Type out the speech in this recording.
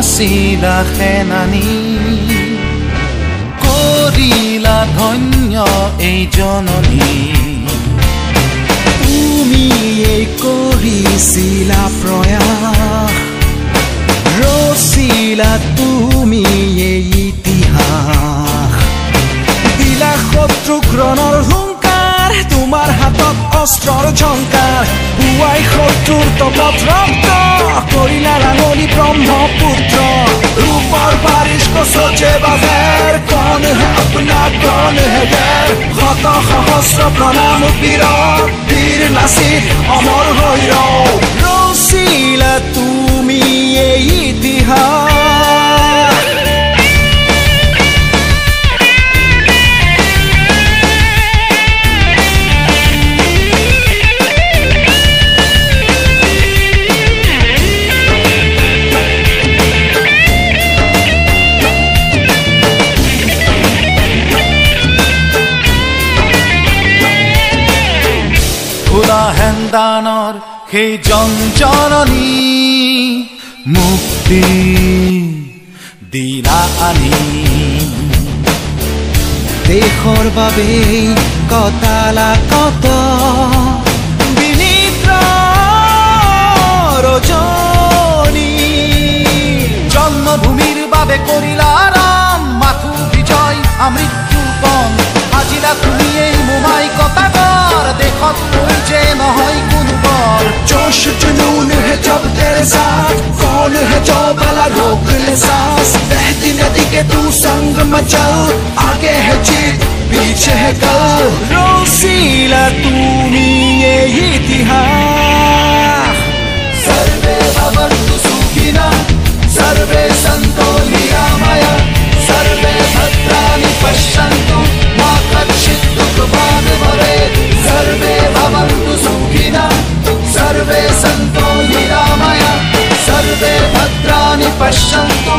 আছিলা সেনানী কৰিলা ধন্য এই জননী তুমি এই কৰিছিলা প্ৰয়াস ৰচিলা তুমি এই ইতিহাস দিলা শত্ৰুক ৰণৰ হুংকাৰ তোমাৰ হাতত অস্ত্ৰৰ ঝংকাৰ পুৱাই শত্ৰুৰ তপত ৰক্ত কৰিলা ৰাঙলী ব্ৰহ্মপুত্ৰ ৰূপৰ বাৰিশ কো সোচে বাজেৰ কৌন হে अपना कौन है गैर শত সহস্ৰ প্ৰণাম বীৰ নাচিত অমৰ হৈ ৰচিলা তুমি এই ইতিহাস হেন্দানৰ সেই জনজননী মুক্তি দিলা আনি দেশৰ বাবে কটালা কত বিনিদ্ৰ ৰজনী জন্মভূমিৰ বাবে কৰিলা ৰাম মাথো বিজয় আমৃত্যুপণ আজিলা তুমি এই মোমাই কটাকৰ দেশত যে নহয় কোনো বৰ जोश जुनून है जब तेरे साथ कौन है जो भला रोक ले सांस बहती नदी के तू संग मचल आगे है जीत पीछे है कल रसीला तूनी ये इतिहास सर्वे भवन्तु सुखिनः सर्वे सन्तु निरामया सर्वे भद्राणि पश्यन्तु मा कश्चित् दुःखभाग् भवेत् सर्वे भवन्तु सुखिनः सर्वे सन्तु निरामया सर्वे भद्राणि पश्यन्तु